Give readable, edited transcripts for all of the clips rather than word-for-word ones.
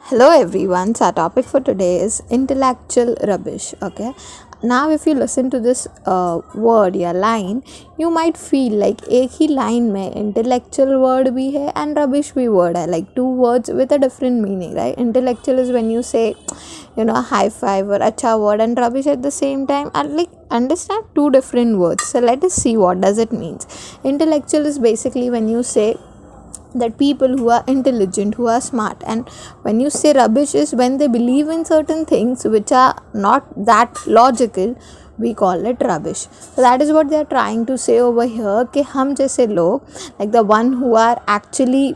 Hello everyone. So our topic for today is intellectual rubbish. Okay. Now if you listen to this word या line, you might feel like एक ही line में intellectual word भी है and rubbish भी word है, like two words with a different meaning, right? Intellectual is when you say, high five or अच्छा word, and rubbish at the same time are like understand two different words. So let us see what does it means. Intellectual is basically when you say that people who are intelligent, who are smart, and when you say rubbish is when they believe in certain things which are not that logical, we call it rubbish. So that is what they are trying to say over here कि हम जैसे लोग, like the one who are actually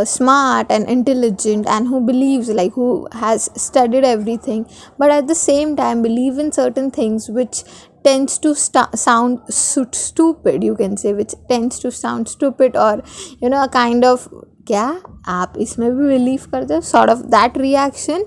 smart and intelligent and who believes, like who has studied everything, but at the same time believe in certain things which tends to sound stupid, you can say, which tends to sound stupid, or a kind of क्या आप इसमें भी believe करते हो, sort of that reaction,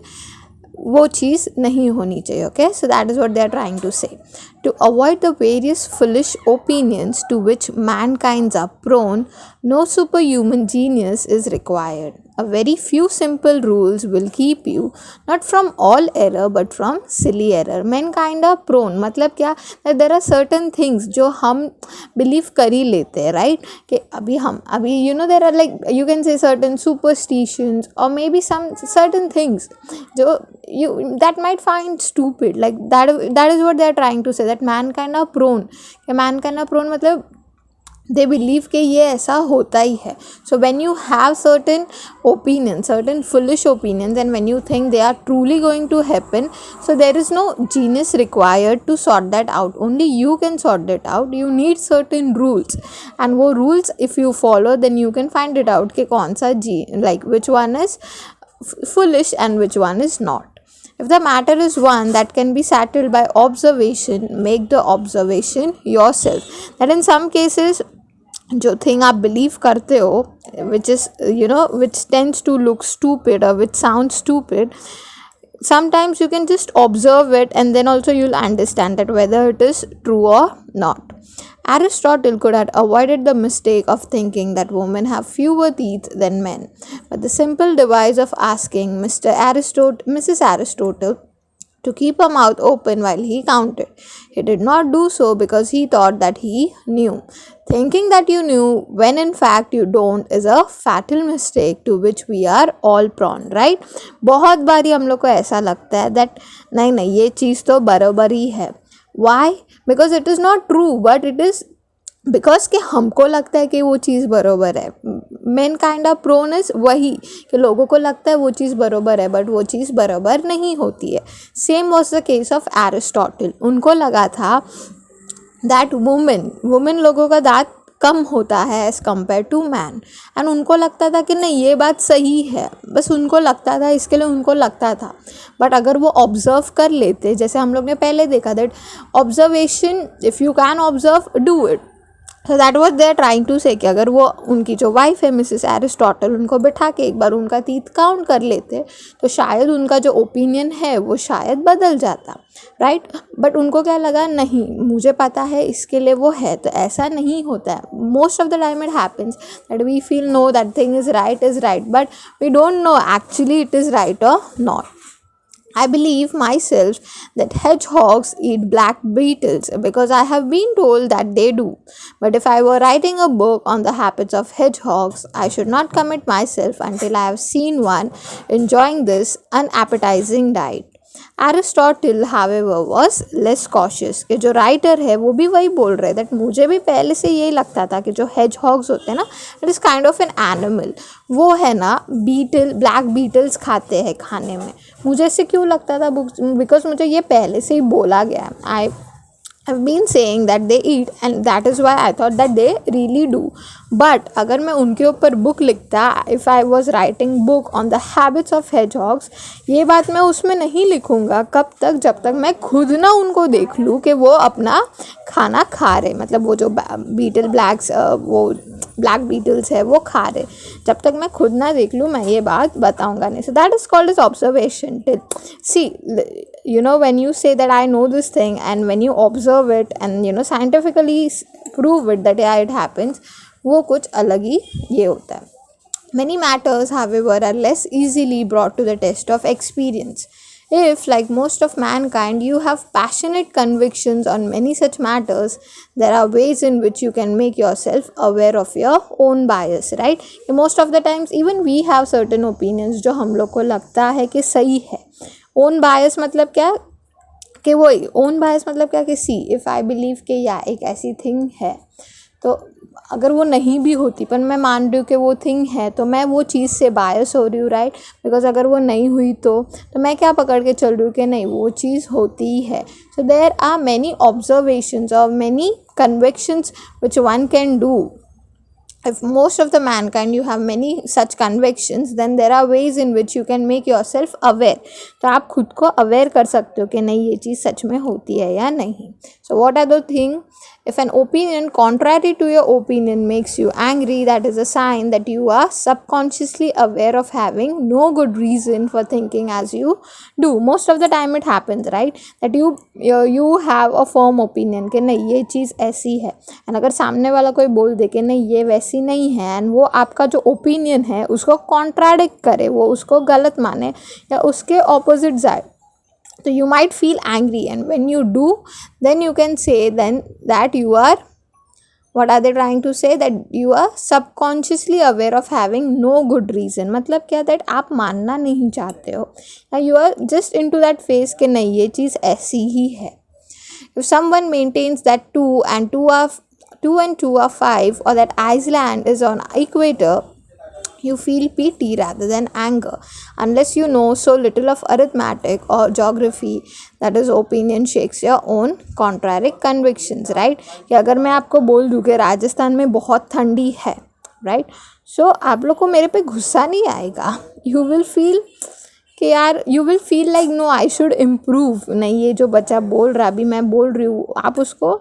वो चीज़ नहीं होनी चाहिए. Okay, so that is what they are trying to say. To avoid the various foolish opinions to which mankind are prone, no superhuman genius is required. A very few simple rules will keep you not from all error but from silly error. Mankind are prone मतलब क्या, that there are certain things जो हम believe कर ही लेते हैं, right? कि अभी there are, like you can say, certain superstitions or maybe some certain things जो you that might find stupid, like that is what they are trying to say, that mankind are prone. कि mankind are prone मतलब they believe कि ये ऐसा होता ही है. So when you have certain opinions, certain foolish opinions, and when you think they are truly going to happen, so there is no genius required to sort that out. Only you can sort that out. You need certain rules, and वो rules if you follow, then you can find it out कि कौन सा like which one is foolish and which one is not. If the matter is one that can be settled by observation, make the observation yourself. That in some cases जो thing आप believe करते हो, which is which tends to look stupid or which sounds stupid, sometimes you can just observe it and then also you'll understand that whether it is true or not. Aristotle could have avoided the mistake of thinking that women have fewer teeth than men, but the simple device of asking Mrs. Aristotle to keep her mouth open while he counted. He did not do so because he thought that he knew. Thinking that you knew when in fact you don't is a fatal mistake to which we are all prone, right? बहुत बारी हम लोग को ऐसा लगता है that नहीं ये चीज़ तो बराबर ही है. Why? Because it is not true, but it is because कि हमको लगता है कि वो चीज़ बराबर है. Main kind of prone is वही कि लोगों को लगता है वो चीज़ बराबर है, बट वो चीज़ बराबर नहीं होती है. Same was the case of Aristotle. उनको लगा था दैट वुमेन लोगों का दांत कम होता है as compared to man, and उनको लगता था कि नहीं ये बात सही है, बस उनको लगता था, इसके लिए उनको लगता था. बट अगर वो ऑब्जर्व कर लेते, जैसे हम लोग ने पहले देखा that observation, if you can observe, do it. So that was they are trying to say कि अगर वो उनकी जो वाइफ है मिसेस एरिस्टोटल, उनको बिठा के एक बार उनका टीथ काउंट कर लेते तो शायद उनका जो ओपिनियन है वो शायद बदल जाता, राइट? बट उनको क्या लगा, नहीं मुझे पता है इसके लिए वो है, तो ऐसा नहीं होता है. Most of the time it happens that we feel no that thing is right, but we don't know actually it is right और not. I believe myself that hedgehogs eat black beetles because I have been told that they do. But if I were writing a book on the habits of hedgehogs, I should not commit myself until I have seen one enjoying this unappetizing diet. Aristotle, however, was less cautious. कि जो writer है वो भी वही बोल रहे that मुझे भी पहले से यही लगता था कि जो hedgehogs होते हैं ना, it is kind of an animal. वो है ना ब्लैक बीटल्स खाते हैं खाने में. मुझे ऐसे क्यों लगता था, बिकॉज मुझे ये पहले से ही बोला गया है. I've been saying that they eat and that is why I thought that they really do. But अगर मैं उनके ऊपर बुक लिखता, if I was writing book on the habits of hedgehogs, ये बात मैं उसमें नहीं लिखूँगा कब तक, जब तक मैं खुद ना उनको देख लूँ कि वो अपना खाना खा रहे, मतलब वो जो वो ब्लैक बीटल्स है वो खा रहे. जब तक मैं खुद ना देख लूँ मैं ये बात बताऊँगा नहीं. So that is called as observation. See, when you say that I know this thing and when you observe it and scientifically prove it that yeah it happens, वो कुछ अलग ही ये होता है. Many matters, however, are less easily brought to the test of experience. If, like most of mankind, you have passionate convictions on many such matters, there are ways in which you can make yourself aware of your own bias, right? Most of the times, even we have certain opinions जो हम लोग को लगता है कि सही है. Own बायस मतलब क्या कि वही ओन बायस मतलब क्या कि सी इफ़ आई बिलीव कि या एक ऐसी थिंग है, तो अगर वो नहीं भी होती पर मैं मान रही हूँ कि वो थिंग है, तो मैं वो चीज़ से बायस हो रही हूँ, राइट? बिकॉज अगर वो नहीं हुई तो मैं क्या पकड़ के चल रही हूँ कि नहीं वो चीज़ होती है. So there are many observations और many convictions which one can do. If most of the mankind you have many such convictions, then there are ways in which you can make yourself aware. तो आप खुद को aware कर सकते हो कि नहीं ये चीज़ सच में होती है या नहीं. So what are the things? If an opinion contrary to your opinion makes you angry, that is a sign that you are subconsciously aware of having no good reason for thinking as you do. Most of the time it happens, right? That you have a firm opinion कि नहीं ये चीज़ ऐसी है, and अगर सामने वाला कोई बोल दे कि नहीं ये वैसी नहीं है, and वो आपका जो ओपिनियन है उसको कॉन्ट्राडिक्ट करे, वो उसको गलत माने या उसके ऑपोजिट जाए, so you might feel angry, and when you do, then you can say then that you are, what are they trying to say, that you are subconsciously aware of having no good reason. मतलब क्या, that आप मानना नहीं चाहते हो या you are just into that phase कि नहीं ये चीज़ ऐसी ही है. If someone maintains that 2 and 2 are 5, or that Iceland is on equator, you feel pity rather than anger, unless you know so little of arithmetic or geography that his opinion shakes your own contrary convictions, right? कि अगर मैं आपको बोल दूँ कि राजस्थान में बहुत ठंडी है, right? So आप लोग को मेरे पे गुस्सा नहीं आएगा. You will feel कि यार you will feel like no I should improve. नहीं ये जो बच्चा बोल रहा अभी मैं बोल रही हूँ, आप उसको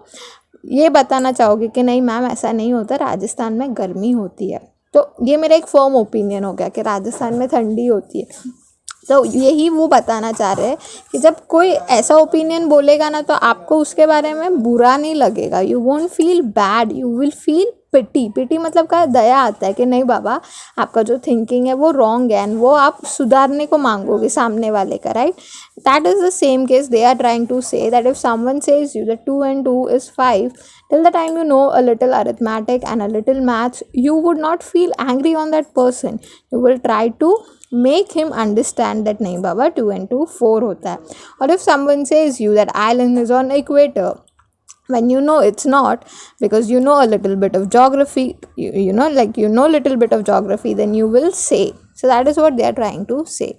ये बताना चाहोगे कि नहीं मैम ऐसा नहीं होता, राजस्थान में गर्मी होती है. तो ये मेरा एक फर्म ओपिनियन हो गया कि राजस्थान में ठंडी होती है. तो यही वो बताना चाह रहे हैं कि जब कोई ऐसा ओपिनियन बोलेगा ना, तो आपको उसके बारे में बुरा नहीं लगेगा. You won't feel bad, you will feel pity मतलब का दया आता है कि नहीं बाबा आपका जो थिंकिंग है वो रॉन्ग है, एंड वो आप सुधारने को मांगोगे सामने वाले का, right? That is the same case they are trying to say, that if someone says you that 2 and 2 is 5, till the time you know a little arithmetic and a little maths, you would not feel angry on that person. You will try to make him understand that नहीं बाबा 2 and 2 4 होता है. और if someone says you that island is on equator, when you know it's not, because you know a little bit of geography, you know little bit of geography, then you will say. So that is what they are trying to say.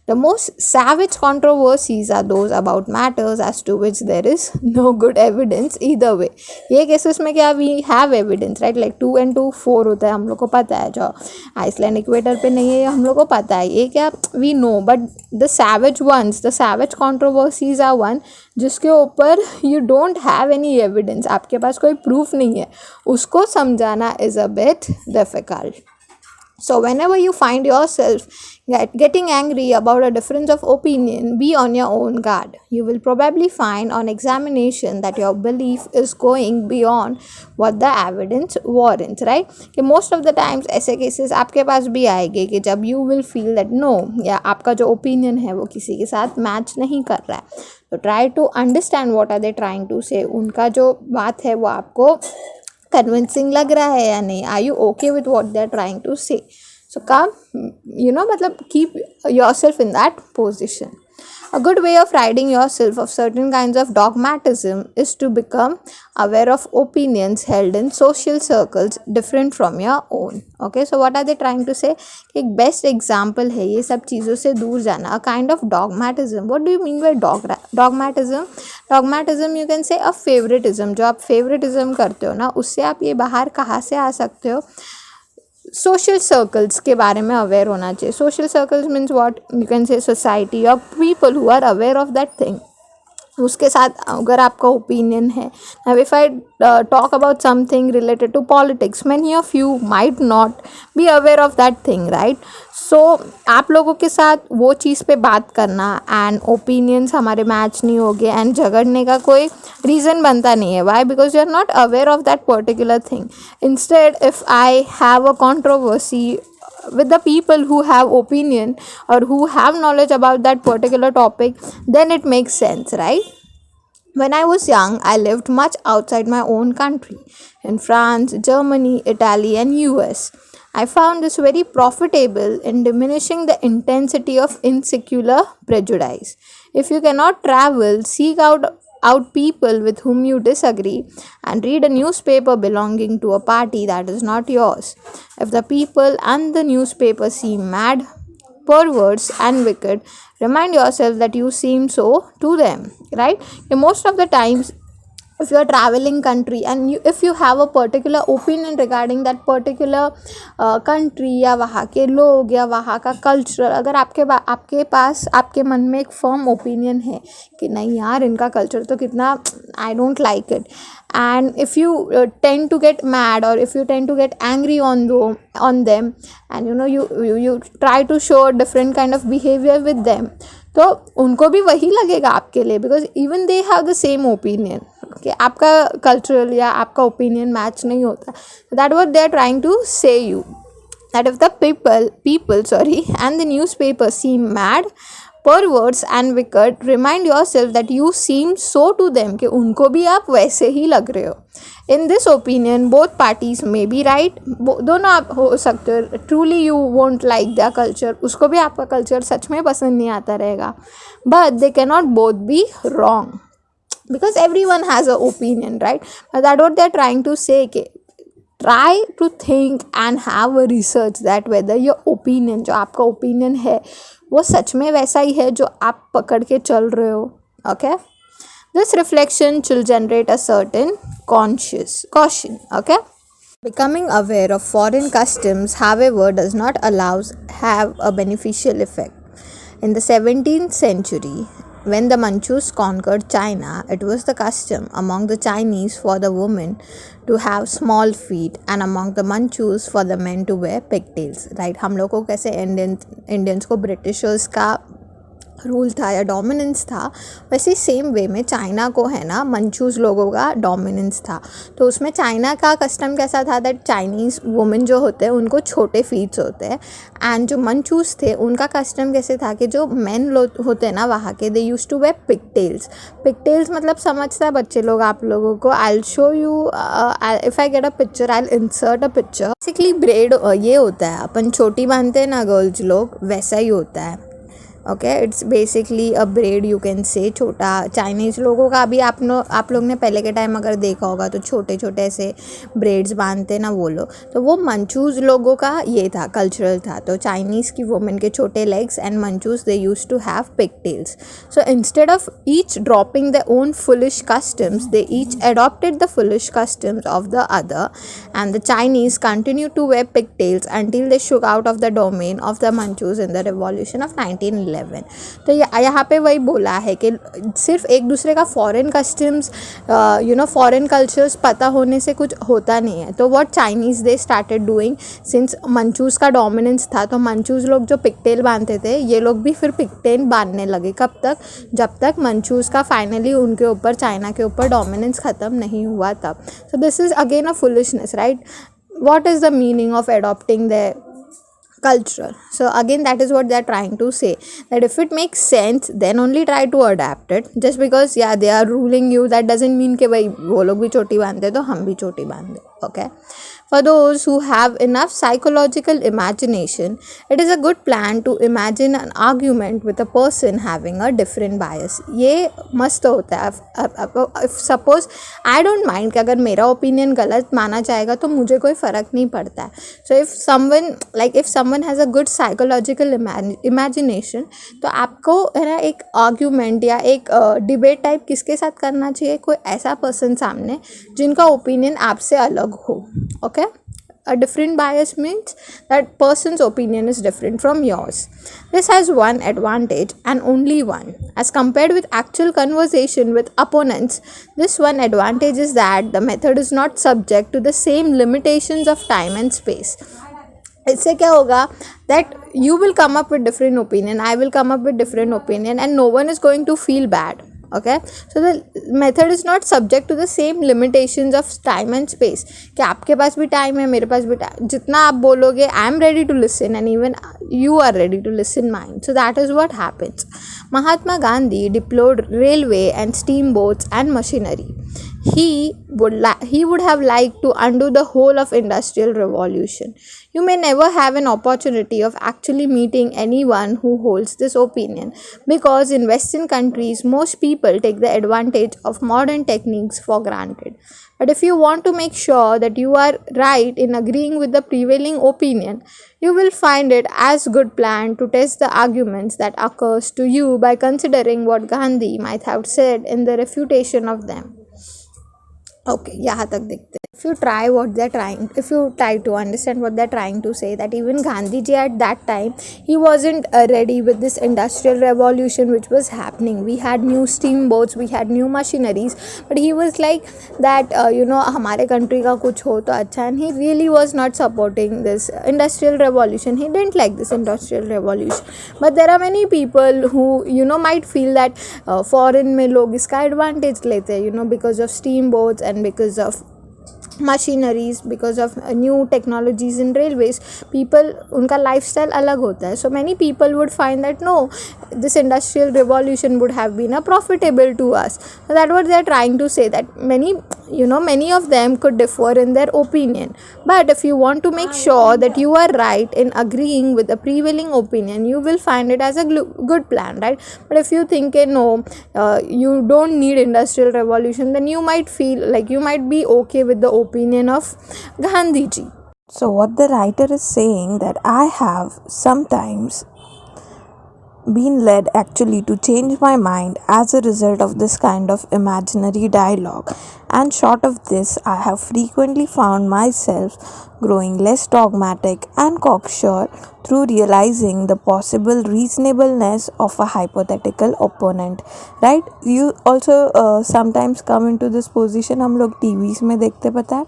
The most savage controversies are those about matters as to which there is no good evidence either way. ये cases में क्या we have evidence, right? Like 2 and 2 4 होता है, हम लोग को पता है. जो आइसलैंड इक्वेटर पे नहीं है ये हम लोग को पता है. ये क्या we know, but the savage controversies are one जिसके ऊपर you don't have any evidence, आपके पास कोई proof नहीं है, उसको समझाना is a bit difficult. So whenever you find yourself getting angry about a difference of opinion, be on your own guard. You will probably find on examination that your belief is going beyond what the evidence warrants, right? कि most of the times ऐसे cases आपके पास भी आएंगे कि जब you will feel that no, या आपका जो opinion है वो किसी के साथ match नहीं कर रहा है, तो try to understand what are they trying to say. उनका जो बात है वो आपको कन्विंसिंग लग रहा है या नहीं. Are you okay with what they are trying to say. So come मतलब keep yourself in that position. A good way of ridding yourself of certain kinds of dogmatism is to become aware of opinions held in social circles different from your own. Okay, so what are they trying to say? एक best example है ये सब चीज़ों से दूर जाना. A kind of dogmatism. What do you mean by dogmatism? Dogmatism you can say a favoritism. जो आप favoritism करते हो ना, उससे आप ये बाहर कहाँ से आ सकते हो? सोशल सर्कल्स के बारे में अवेयर होना चाहिए. Social circles means what, you can say society और people who are aware of that thing. उसके साथ अगर आपका ओपिनियन है. Now if I talk about something related to politics, many of you might not be aware of that thing, right? So आप लोगों के साथ वो चीज़ पे बात करना एंड ओपिनियंस हमारे मैच नहीं होंगे एंड झगड़ने का कोई रीज़न बनता नहीं है. Why? Because you are not aware of that particular thing. Instead if I have a controversy with the people who have opinion or who have knowledge about that particular topic, then it makes sense, right? When I was young, I lived much outside my own country, in France, Germany, Italy, and US. I found this very profitable in diminishing the intensity of insular prejudice. If you cannot travel, seek out people with whom you disagree and read a newspaper belonging to a party that is not yours. If the people and the newspaper seem mad, perverse and wicked, remind yourself that you seem so to them, right? Most of the times, if you are traveling country and if you have a particular opinion regarding that particular country या वहाँ के लोग या वहाँ का culture, अगर आपके पास आपके मन में एक फर्म ओपिनियन है कि नहीं यार इनका कल्चर तो कितना I don't like it, and if you tend to get mad or if you tend to get angry on them, and you try to show a different kind of behavior with them, तो उनको भी वही लगेगा आपके लिए, because even they have the same opinion कि आपका cultural या आपका ओपिनियन मैच नहीं होता. That what they are trying to say you, that if the people and the newspaper seem mad, perverts and wicked, remind yourself that you seem so to them कि उनको भी आप वैसे ही लग रहे हो. In this opinion, both parties may be right. दोनों आप हो सकते हो. Truly you won't like their culture, उसको भी आपका कल्चर सच में पसंद नहीं आता रहेगा. But they cannot both be wrong, because everyone has an opinion, right? That's what they're trying to say. Try to think and have a research that whether your opinion, जो आपका opinion है वो सच में वैसा ही है जो आप पकड़ के चल रहे हो. Okay? This reflection will generate a certain caution. Okay? Becoming aware of foreign customs, however, does not have a beneficial effect. In the 17th century, when the Manchus conquered China, it was the custom among the Chinese for the women to have small feet and among the Manchus for the men to wear pigtails. Right? हम लोग को कैसे Indians को Britishers का rule था या dominance था, वैसे सेम वे में चाइना को है ना मंचूज़ लोगों का डोमिनेंस था. तो उसमें चाइना का कस्टम कैसा था दैट चाइनीज़ वुमेन जो होते हैं उनको छोटे फीट्स होते हैं, एंड जो मंचूज़ थे उनका कस्टम कैसे था कि जो मेन लोग होते हैं ना वहाँ के, दे यूज टू वेयर पिगटेल्स मतलब समझता है बच्चे लोग आप लोगों को. I will show you if I get a picture, I will insert a picture. Basically bread ये होता है, अपन छोटी बांधते हैं ना गर्ल्स लोग, वैसा ही होता है. Okay, it's basically a bread you can से. छोटा चाइनीज़ लोगों का भी आप लोग ने पहले के टाइम अगर देखा होगा तो छोटे छोटे ऐसे ब्रेड्स बांधते ना वो लोग, तो वो मंचूज़ लोगों का ये था, कल्चरल था. तो चाइनीज़ की वुमेन के छोटे legs and Manchus they used to have pigtails. So instead of each dropping the own foolish customs, they each adopted the foolish customs of the other, and the Chinese continued to wear pigtails until they shook out of the domain of the Manchus in the revolution of 1911. तो यहाँ पे वही बोला है कि सिर्फ एक दूसरे का फॉरेन कस्टम्स फॉरेन कल्चर्स पता होने से कुछ होता नहीं है. तो what Chinese they started doing, since Manchus का डोमिनेंस था तो मंचूज़ लोग जो पिगटेल बांधते थे ये लोग भी फिर पिगटेल बांधने लगे. कब तक? जब तक मंचूज़ का फाइनली उनके ऊपर, चाइना के ऊपर डोमिनेंस ख़त्म नहीं हुआ तब. So this is again a foolishness, right? What is the meaning of adopting the culture? So again, that is what they are trying to say, that if it makes sense then only try to adapt it. Just because they are ruling you, that doesn't mean कि भाई वो लोग भी चोटी बांधते तो हम भी चोटी बांधे. Okay? For those who have enough psychological imagination, it is a good plan to imagine an argument with a person having a different bias. ये मस्त होता है. If suppose I don't mind कि अगर मेरा opinion गलत माना जाएगा तो मुझे कोई फ़र्क नहीं पड़ता है. So if someone has a good psychological imagination, तो आपको है ना एक argument या एक debate type किसके साथ करना चाहिए? कोई ऐसा person सामने जिनका opinion आपसे अलग हो. Okay? A different bias means that person's opinion is different from yours. This has one advantage and only one. As compared with actual conversation with opponents, this one advantage is that the method is not subject to the same limitations of time and space. इससे क्या होगा that you will come up with different opinion, I will come up with different opinion, and no one is going to feel bad. okay. So the method is not subject to the same limitations of time and space कि आपके पास भी time है, मेरे पास भी time, जितना आप बोलोगे I am ready to listen and even you are ready to listen mine. So that is what happens. Mahatma Gandhi deployed railway and steamboats and machinery. He would have liked to undo the whole of industrial revolution. You may never have an opportunity of actually meeting anyone who holds this opinion, because in Western countries most people take the advantage of modern techniques for granted. But if you want to make sure that you are right in agreeing with the prevailing opinion, you will find it as good plan to test the arguments that occurs to you by considering what Gandhi might have said in the refutation of them. Okay, यहाँ तक देखते हैं. If you try to understand what they're trying to say, that even Gandhi ji at that time, he wasn't ready with this industrial revolution which was happening. We had new steamboats, we had new machineries, but he was like that, हमारे country का कुछ हो तो अच्छा, and he really was not supporting this industrial revolution. He didn't like this industrial revolution. But there are many people who might feel that foreign में लोग इसका advantage लेते हैं, because of steamboats and because of machineries, because of new technologies in railways, people उनका life style अलग होता है. So many people would find that no, this industrial revolution would have been a profitable to us. That what they are trying to say, that many of them could differ in their opinion, but if you want to make sure that you are right in agreeing with the prevailing opinion, you will find it as a good plan, right? But if you think no, you don't need industrial revolution, then you might feel like you might be okay with the opinion of Gandhi ji. So what the writer is saying, that I have sometimes been led actually to change my mind as a result of this kind of imaginary dialogue, and short of this, I have frequently found myself growing less dogmatic and cocksure through realizing the possible reasonableness of a hypothetical opponent. Right? You also sometimes come into this position. हम लोग TVs में देखते, पता है,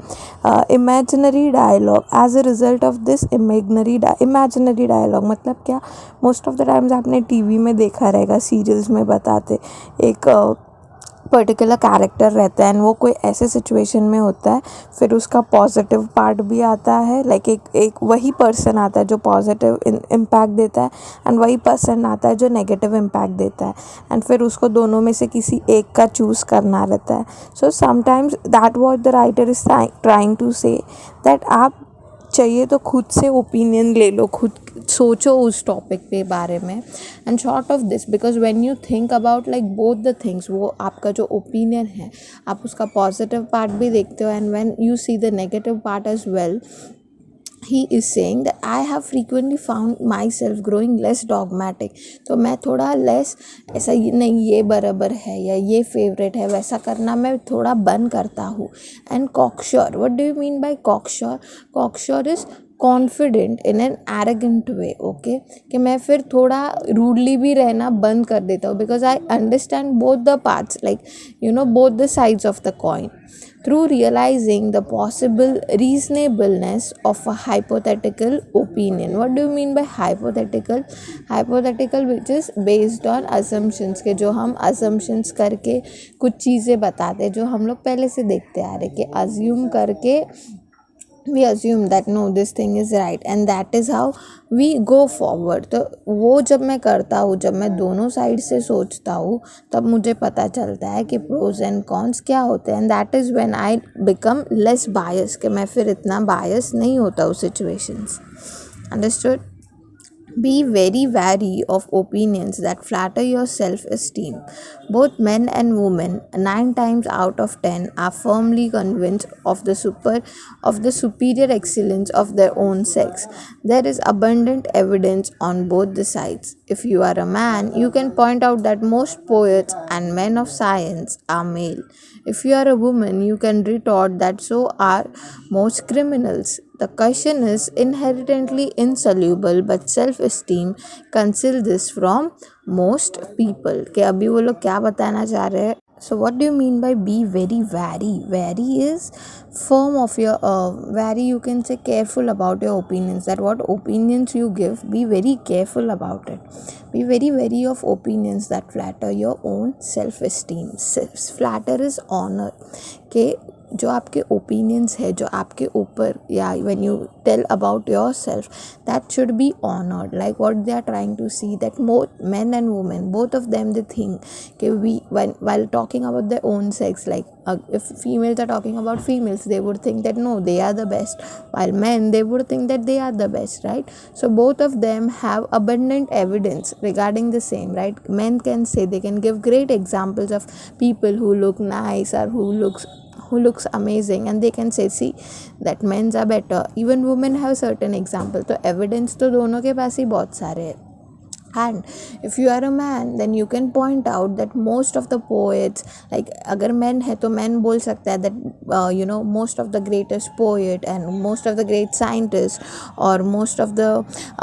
imaginary dialogue as a result of this imaginary dialogue. मतलब क्या, most of the times आपने TV में देखा रहेगा, सीरियल्स में बताते, एक पर्टिकुलर कैरेक्टर रहता है एंड वो कोई ऐसे सिचुएशन में होता है, फिर उसका पॉजिटिव पार्ट भी आता है, लाइक एक वही पर्सन आता है जो पॉजिटिव इम्पैक्ट देता है, एंड वही पर्सन आता है जो नेगेटिव इम्पैक्ट देता है, एंड फिर उसको दोनों में से किसी एक का चूज़ करना रहता है. So sometimes that what the writer is trying to say, that आप चाहिए तो खुद से ओपिनियन ले लो, खुद सोचो उस टॉपिक पे बारे में. And short of this, because when you think about like both the things, वो आपका जो ओपिनियन है, आप उसका पॉजिटिव पार्ट भी देखते हो, and when you see the negative part as well, he is saying that I have frequently found myself growing less dogmatic. तो मैं थोड़ा लेस ऐसा नहीं ये बराबर है या ये फेवरेट है वैसा करना मैं थोड़ा बंद करता हूँ. And cocksure, what do you mean by cocksure? Cocksure is confident in an arrogant way. Okay, कि मैं फिर थोड़ा रूडली भी रहना बंद कर देता हूँ, because I understand both the parts, like both the sides of the coin, through realizing the possible reasonableness of a hypothetical opinion. What do you mean by hypothetical? Hypothetical which is based on assumptions, के जो हम assumptions करके कुछ चीज़ें बताते हैं जो हम लोग पहले से देखते आ रहे, कि assume करके we assume that no, this thing is right and that is how we go forward. तो वो जब मैं करता हूँ, जब मैं दोनों साइड से सोचता हूँ, तब मुझे पता चलता है कि प्रोज एंड कॉन्स क्या होते हैं, and that is when I become less bias, कि मैं फिर इतना बायस नहीं होता उस situations. Understood? Be very wary of opinions that flatter your self-esteem. Both men and women, 9 times out of 10, are firmly convinced of the superior excellence of their own sex. There is abundant evidence on both the sides. If you are a man, you can point out that most poets and men of science are male. If you are a woman, you can retort that so are most criminals. The question is inherently insoluble, but self-esteem conceals this from most people. कि अभी वो लोग क्या बताना चाह रहे हैं, So what do you mean by be very wary? Wary is firm of your wary, you can say careful about your opinions, that what opinions you give, be very careful about it. Be very wary of opinions that flatter your own self-esteem. Flatter is honor. के जो आपके opinions है, जो आपके ऊपर, या when you tell about your self, that should be honoured. Like what they are trying to see, that more men and women, both of them, they think okay, we while talking about their own sex, like if females are talking about females, they would think that no, they are the best, while men, they would think that they are the best, right? So both of them have abundant evidence regarding the same, right? Men can say, they can give great examples of people who look nice or who looks amazing, and they can say, see, that men's are better. Even women have certain examples. तो evidence तो दोनों के पास ही बहुत सारे हैं. And if you are a man, then you can point out that most of the poets, like अगर men है तो men बोल सकता है that most of the greatest poet and most of the great scientists or most of the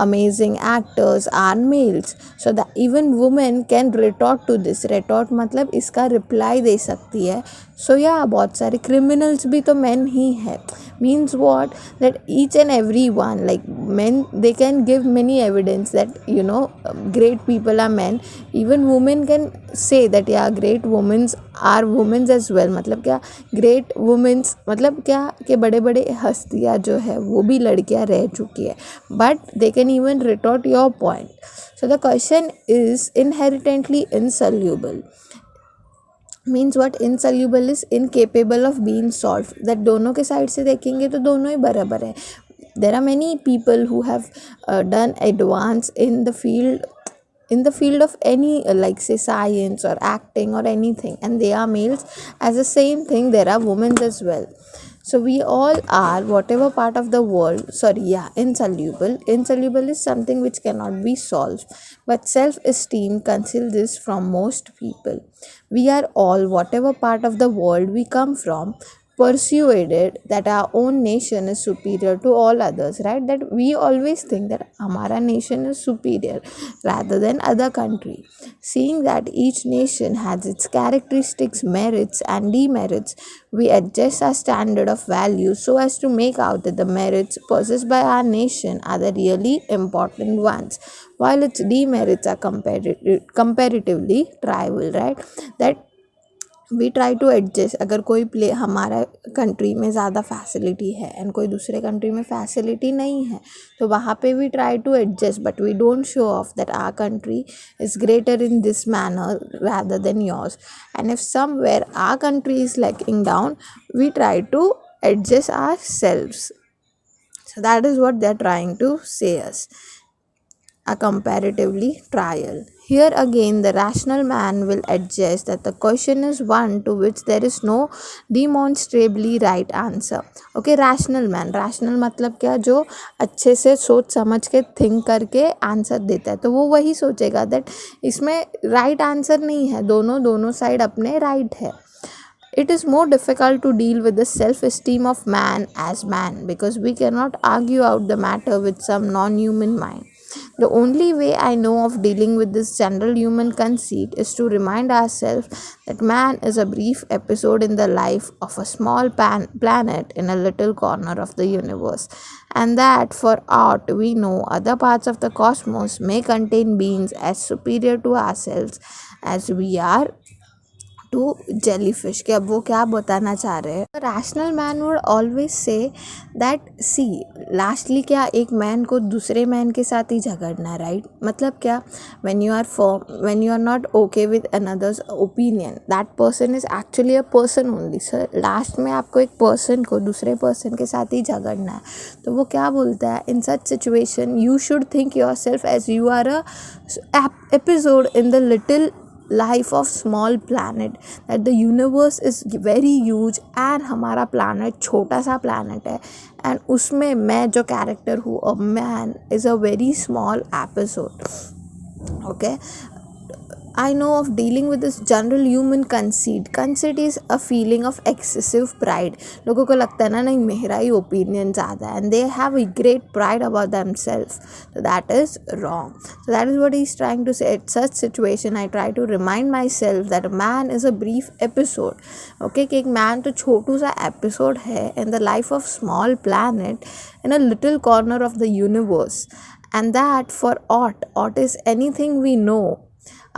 amazing actors are males. So that even women can retort to this. Retort मतलब इसका reply दे सकती है. So yeah, बहुत सारे criminals भी तो men ही है. Means what? That each and every one, like men, they can give many evidence that great people are men. Even women can say that yeah, great women are women as well. मतलब क्या great women, मतलब क्या कि बड़े बड़े हस्तियाँ जो है वो भी लड़कियाँ रह चुकी है. But they can even retort your point. So the question is inherently insoluble. Means what insoluble is incapable of being solve. दैट दोनों के साइड से देखेंगे तो दोनों ही बराबर है. There are many people who have done advance in the field of any like say science or acting or anything, and they are males. As the same thing, there are women as well. So we all are whatever part of the world, insoluble. Insoluble is something which cannot be solved, but self-esteem conceals this from most people. We are all whatever part of the world we come from, persuaded that our own nation is superior to all others, right? That we always think that our nation is superior rather than other country. Seeing that each nation has its characteristics, merits and demerits, we adjust our standard of value so as to make out that the merits possessed by our nation are the really important ones, while its demerits are comparatively trivial, right? That we try to adjust. अगर कोई हमारा country में ज़्यादा facility है and कोई दूसरे country में facility नहीं है, तो वहाँ पे we try to adjust, but we don't show off that our country is greater in this manner rather than yours. And if somewhere our country is lacking down, we try to adjust ourselves. So that is what they are trying to say us, a comparatively trial. Here again, the rational man will adjust that the question is one to which there is no demonstrably right answer. Okay, rational man. Rational मतलब क्या? जो अच्छे से सोच समझ के think करके answer देता है, तो वो वही सोचेगा दैट इसमें राइट आंसर नहीं है, दोनों साइड अपने राइट है. It is more difficult to deal with the self-esteem of man as man, because we cannot argue out the matter with some non-human mind. The only way I know of dealing with this general human conceit is to remind ourselves that man is a brief episode in the life of a small planet in a little corner of the universe, and that for aught we know, other parts of the cosmos may contain beings as superior to ourselves as we are to jellyfish. कि अब वो क्या बताना चाह रहे हैं? Rational man would always say that see, lastly क्या, एक मैन को दूसरे मैन के साथ ही झगड़ना है, राइट? मतलब क्या, when you are not okay with another's opinion, that person is actually a person only. Sir last में आपको एक पर्सन को दूसरे पर्सन के साथ ही झगड़ना है, तो वो क्या बोलता है? In such situation you should think yourself as you are a episode in the little life of small planet, that the universe is very huge and हमारा planet छोटा सा planet है, and उसमें मैं जो character हूँ, a man is a very small episode. Okay, I know of dealing with this general human conceit. Conceit is a feeling of excessive pride. लोगों को लगता है ना नहीं मेरा ही ओपिनियन ज़्यादा है, and they have a great pride about themselves. So that is wrong. So that is what he's trying to say. At such situation, I try to remind myself that a man is a brief episode. Okay, कि एक man तो छोटू सा episode है in the life of small planet in a little corner of the universe. And that for ought is anything we know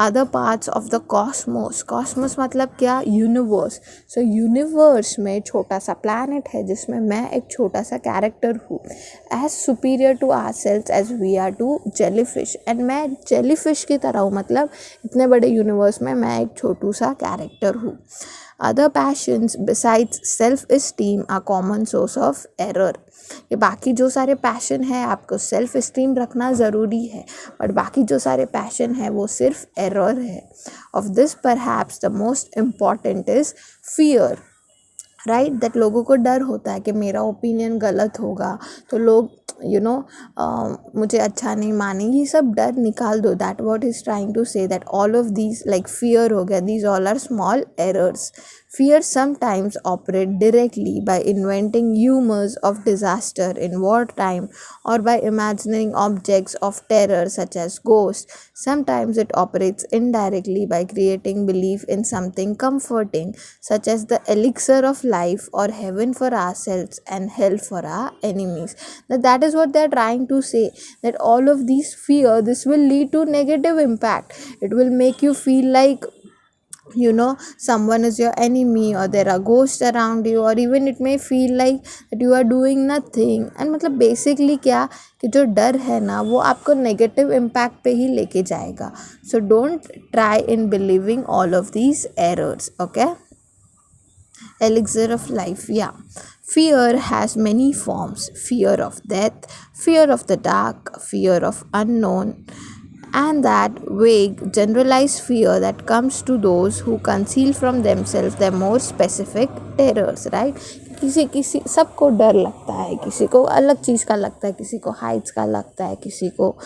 other parts of the cosmos मतलब क्या, universe. सो universe में छोटा सा प्लैनेट है जिसमें मैं एक छोटा सा कैरेक्टर हूँ, as superior to our selves as we are to jellyfish. And मैं जेलीफिश की तरह हूँ, मतलब इतने बड़े यूनिवर्स में मैं एक छोटू सा कैरेक्टर हूँ. Other passions besides self esteem are common source of error. ये बाकी जो सारे पैशन है, आपको सेल्फ इस्टीम रखना ज़रूरी है, बट बाकी जो सारे पैशन है वो सिर्फ एरर है. Of this perhaps the most important is fear. Right, that लोगों को डर होता है कि मेरा ओपिनियन गलत होगा तो लोग मुझे अच्छा नहीं मानेंगे. ये सब डर निकाल दो. That what is trying to say, that all of these like fear हो गया, these all are small errors. Fear sometimes operate directly by inventing humors of disaster in wartime or by imagining objects of terror such as ghosts. Sometimes it operates indirectly by creating belief in something comforting such as the elixir of life or heaven for ourselves and hell for our enemies. Now that is what they are trying to say, that all of these fear, this will lead to negative impact. It will make you feel like someone is your enemy or there are ghosts around you, or even it may feel like that you are doing nothing. and मतलब basically क्या कि जो डर है ना वो आपको negative impact पे ही लेके जाएगा. So don't try in believing all of these errors. Okay, elixir of life, yeah. Fear has many forms: fear of death, fear of the dark, fear of unknown, and that vague generalized fear that comes to those who conceal from themselves their more specific terrors. Right, किसी सबको डर लगता है, किसी को अलग चीज़ का लगता है, किसी को हाइट्स का लगता है, किसी को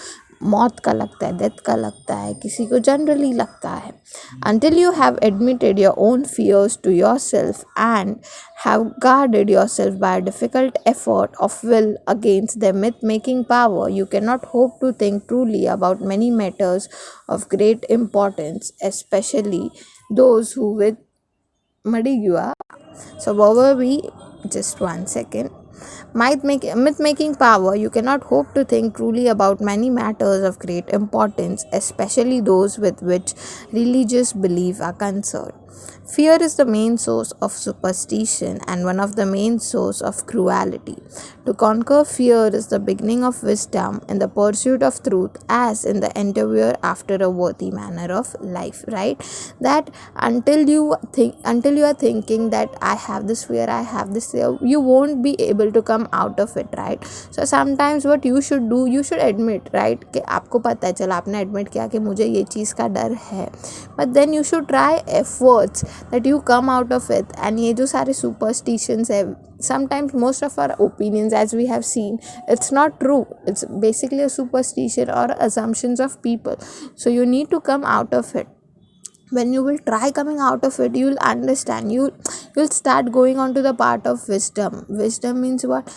मौत का लगता है, डेथ का लगता है, किसी को जनरली लगता है. Until you have admitted your own fears to yourself and have guarded yourself by a difficult effort of will against their myth-making power, you cannot hope to think truly about many matters of great importance, especially those who with Madigua. So where were we? Just 1 second. Myth-making power, you cannot hope to think truly about many matters of great importance, especially those with which religious belief are concerned. Fear is the main source of superstition and one of the main source of cruelty. To conquer fear is the beginning of wisdom in the pursuit of truth, as in the endeavor after a worthy manner of life. Right? That until you are thinking that I have this fear, I have this fear, you won't be able to come out of it. Right? So sometimes what you should do, you should admit, right, कि आपको पता है, चलो आपने admit किया कि मुझे ये चीज़ का डर है, but then you should try efforts that you come out of it. And ये जो सारे superstitions है, sometimes most of our opinions, as we have seen, it's not true. It's basically a superstition or assumptions of people. So you need to come out of it. When you will try coming out of it, you will understand, you'll start going on to the part of wisdom. Wisdom means what?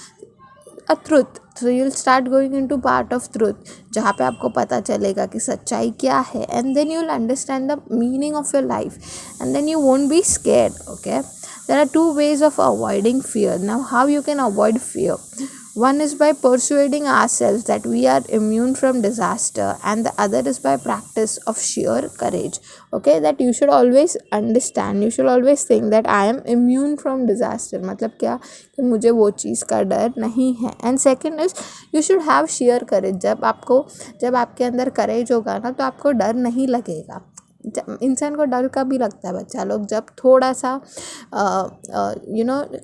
A truth. So you'll start going into part of truth, जहाँ पे आपको पता चलेगा कि सच्चाई क्या है, and then you'll understand the meaning of your life, and then you won't be scared. Okay, there are two ways of avoiding fear. Now, how you can avoid fear? One is by persuading ourselves that we are immune from disaster, and the other is by practice of sheer courage. Okay, that you should always understand, you should always think that I am immune from disaster. मतलब क्या कि मुझे वो चीज़ का डर नहीं है. And second is you should have sheer courage. जब आपके अंदर courage होगा ना तो आपको डर नहीं लगेगा. इंसान को डर का भी लगता है बच्चा लोग, जब थोड़ा सा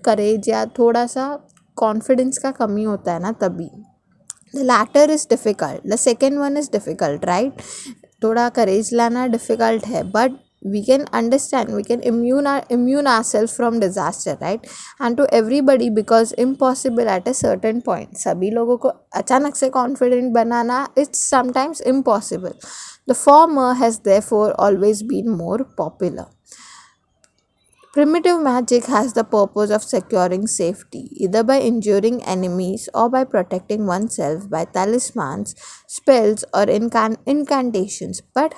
करेज या थोड़ा सा कॉन्फिडेंस का कमी होता है ना, तभी. The latter is difficult, the second one is difficult. Right, थोड़ा करेज लाना डिफ़िकल्ट है, but we can understand, we can immune ourselves from disaster, right? And to everybody, because impossible at a certain point. सभी लोगों को अचानक से confident banana, it's sometimes impossible. The former has therefore always been more popular. Primitive magic has the purpose of securing safety, either by enduring enemies or by protecting oneself by talismans, spells, or incantations. But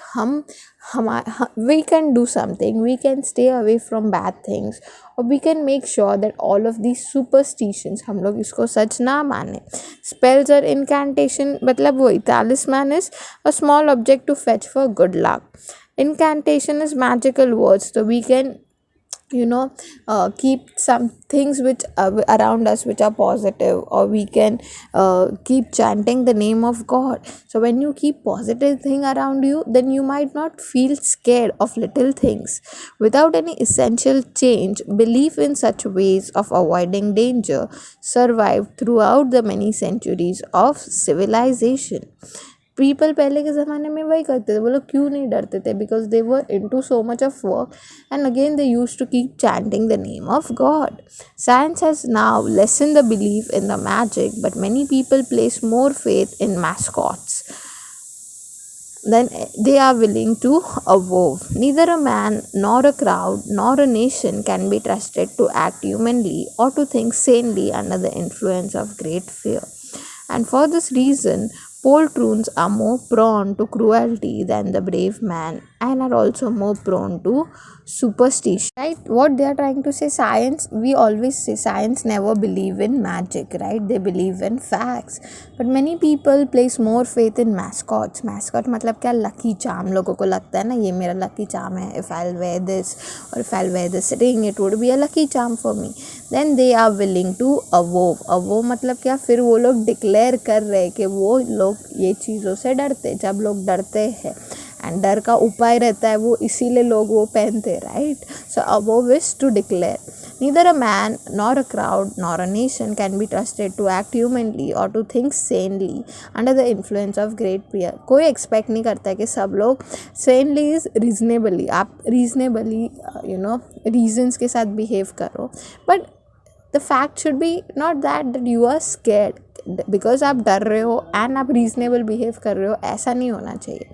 we can do something. We can stay away from bad things, or we can make sure that all of these superstitions हम लोग इसको सच ना माने. Spells or incantation मतलब वही talisman is a small object to fetch for good luck. Incantation is magical words, so we can keep some things which around us which are positive, or we can keep chanting the name of God. So when you keep positive thing around you, then you might not feel scared of little things. Without any essential change, belief in such ways of avoiding danger survived throughout the many centuries of civilization. People पहले के ज़माने में वही करते थे. वो लोग क्यों नहीं डरते थे? Because they were into so much of work, and again they used to keep chanting the name of God. Science has now lessened the belief in the magic, but many people place more faith in mascots than they are willing to evolve. Neither a man, nor a crowd, nor a nation can be trusted to act humanly or to think sanely under the influence of great fear. And for this reason, poltroons are more prone to cruelty than the brave man, and are also more prone to superstition. Right? What they are trying to say, science, we always say science never believe in magic, right? They believe in facts. But many people place more faith in mascots. Mascot मतलब क्या? Lucky charm. लोगों को लगता है ना ये मेरा lucky charm है. If I'll wear this, or if I'll wear this ring, it would be a lucky charm for me. Then they are willing to evolve. Evolve मतलब क्या? फिर वो लोग डिक्लेयर कर रहे कि वो लोग ये चीज़ों से डरते. जब लोग डरते हैं एंड डर का उपाय रहता है वो, इसीलिए लोग वो पहनते, right? So above is to declare. Neither a man, nor a crowd, nor a nation can be trusted to act humanely or to think sanely under the influence of great fear. कोई expect नहीं करता है कि सब लोग sanely is reasonably, आप reasonably reasons के साथ बिहेव करो. But the fact should be not that you are scared because आप डर रहे हो एंड आप रीजनेबल बिहेव कर रहे हो. ऐसा नहीं होना चाहिए.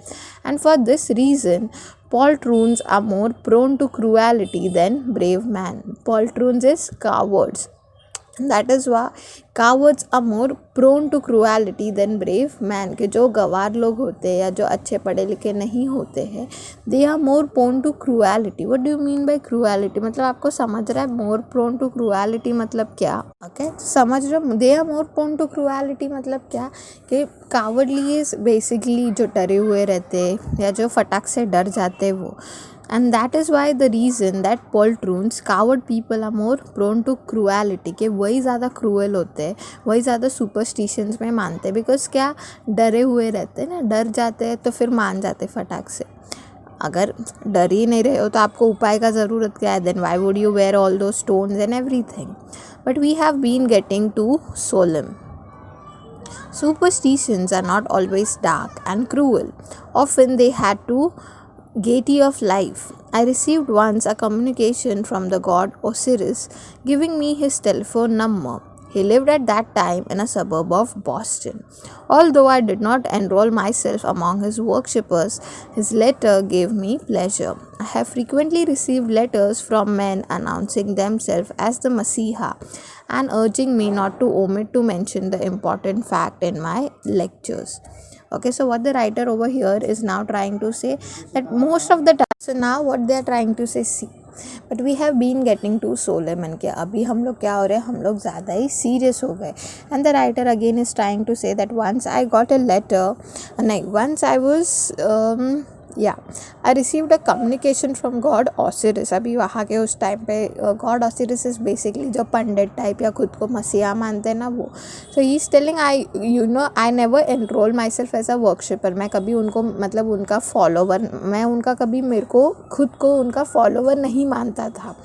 And for this reason poltroons are more prone to cruelty than brave man. Poltroons is cowards. That is why cowards are more prone to cruelty than brave man. कि जो गवार लोग होते हैं या जो अच्छे पढ़े लिखे नहीं होते हैं, they are more prone to cruelty. What do you mean by cruelty? मतलब आपको समझ रहा है more prone to cruelty मतलब क्या? Okay, समझ रहे हो? They are more prone to cruelty मतलब क्या? कि cowardly is basically जो डरे हुए रहते या जो फटाक से डर जाते वो. And that is why the reason that poltroons, coward people are more prone to cruelty, कि वही ज़्यादा cruel होते हैं, वही ज़्यादा superstitions में मानते हैं. बिकॉज क्या? डरे हुए रहते हैं ना, डर जाते हैं तो फिर मान जाते फटाक से. अगर डर ही नहीं रहे हो तो आपको उपाय का ज़रूरत क्या है? Then why would you wear all those stones and everything. But we have been getting too solemn. Superstitions are not always dark and cruel. Often they had to gaiety of life. I received once a communication from the god Osiris giving me his telephone number. He lived at that time in a suburb of Boston. Although I did not enroll myself among his worshippers, his letter gave me pleasure. I have frequently received letters from men announcing themselves as the Messiah and urging me not to omit to mention the important fact in my lectures. Okay, so what the writer over here is now trying to say that most of the time, so now what they are trying to say, see, but we have been getting too solemn and क्या अभी हम लोग क्या हो रहे हैं, हम लोग ज़्यादा ही serious हो गए. And the writer again is trying to say that once I got a letter, once I was I received a communication from God Osiris. अभी वहाँ के उस टाइम पे God Osiris is basically जो पंडित टाइप या खुद को मसीहा मानते हैं ना वो. So he is telling I never enroll myself as a worshipper. मैं कभी उनको मतलब उनका फॉलोवर, मैं उनका कभी मेरे को खुद को उनका फॉलोवर नहीं मानता था.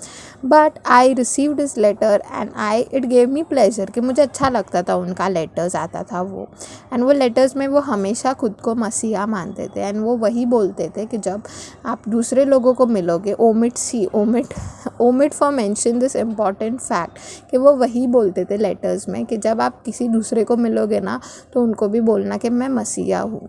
But I received his letter and it gave me pleasure, कि मुझे अच्छा लगता था उनका लेटर्स आता था वो. एंड वो लेटर्स में वो हमेशा खुद को मसीहा मानते थे. एंड वो वही बोलते थे कि जब आप दूसरे लोगों को मिलोगे, omit for mention this important fact, कि वो वही बोलते थे लेटर्स में कि जब आप किसी दूसरे को मिलोगे ना तो उनको भी बोलना कि मैं मसीहा हूँ.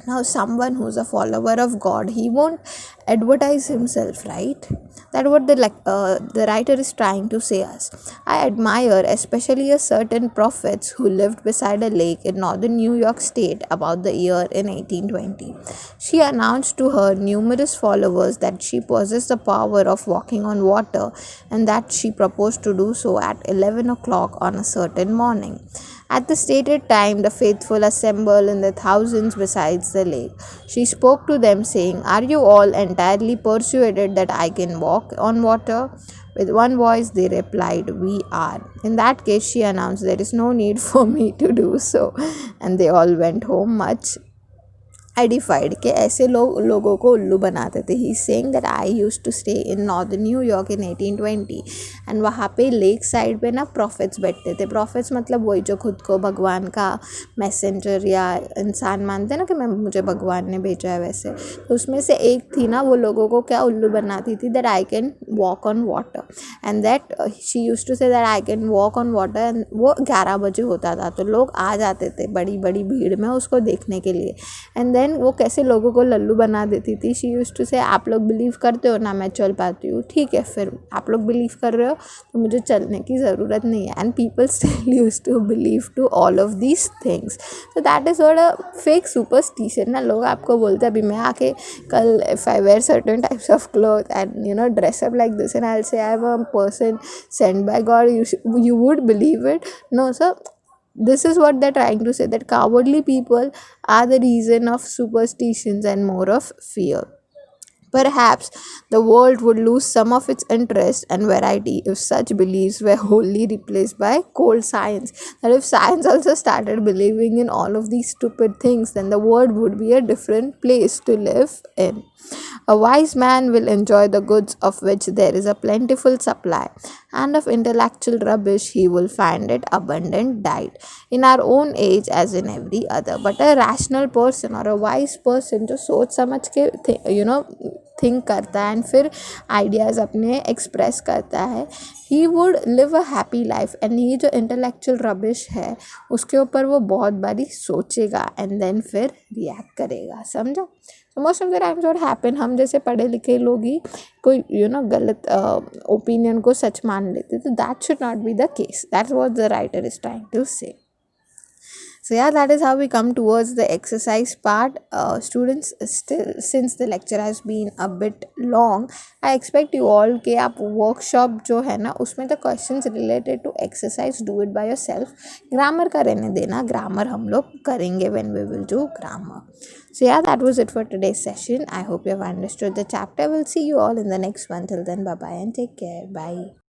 Now someone who's a follower of God, he won't advertise himself, right? That what the writer is trying to say us. I admire especially a certain prophets who lived beside a lake in northern New York state about the year in 1820. She announced to her numerous followers that she possessed the power of walking on water, and that she proposed to do so at 11 o'clock on a certain morning. At the stated time, the faithful assembled in the thousands beside the lake. She spoke to them, saying, "Are you all entirely persuaded that I can walk on water?" With one voice, they replied, "We are." In that case, she announced, "There is no need for me to do so." And they all went home much edified कि ऐसे लोगों को उल्लू बनाते थे. He saying that I use to stay in northern New York in 1820 and वहाँ पे lake side पे ना प्रॉफिट्स बैठते थे. प्रॉफिट्स मतलब वही जो खुद को भगवान का मैसेंजर या इंसान मानते हैं ना कि मुझे भगवान ने भेजा है, वैसे. तो उसमें से एक थी ना, वो लोगों को क्या उल्लू बनाती थी, that I can walk on water and that she use to say that I can walk on water. And वो 11 बजे होता था तो लोग आ जाते थे बड़ी बड़ी भीड़ में उसको देखने के लिए. एंड देन वो कैसे लोगों को लल्लू बना देती थी. शी यूज टू से, आप लोग बिलीव करते हो ना मैं चल पाती हूँ, ठीक है, फिर आप लोग बिलीव कर रहे हो तो मुझे चलने की ज़रूरत नहीं है. And people still use to believe to all of these things. So that is what a fake superstition ना. लोग आपको बोलते हैं, अभी मैं आके कल if I wear certain types of cloth and you know dress up like this and I will say I am a person sent by God, you would believe it? No, sir. This is what they're trying to say, that cowardly people are the reason of superstitions and more of fear. Perhaps the world would lose some of its interest and variety if such beliefs were wholly replaced by cold science. That if science also started believing in all of these stupid things, then the world would be a different place to live in. A wise man will enjoy the goods of which there is a plentiful supply, and of intellectual rubbish he will find it abundant diet, in our own age as in every other. But a rational person or a wise person जो सोच समझ के think करता है and फिर ideas अपने express करता है, he would live a happy life. And ये जो इंटेलेक्चुअल रबिश है उसके ऊपर वो बहुत बारी सोचेगा एंड देन फिर रिएक्ट करेगा. समझा? तो most of the times what happen, हम जैसे पढ़े लिखे लोग ही कोई गलत ओपिनियन को सच मान लेते. तो that should not be the case. That's what the writer is trying to say. So yeah, that is how we come towards the exercise part. Students, still since the lecture has been a bit long, I expect you all कि आप workshop जो है ना उसमें the questions related to exercise do it by yourself. Grammar का रहने देना, grammar हम लोग करेंगे when we will do grammar. So yeah, that was it for today's session. I hope you have understood the chapter. We'll see you all in the next one. Till then, bye bye and take care. Bye.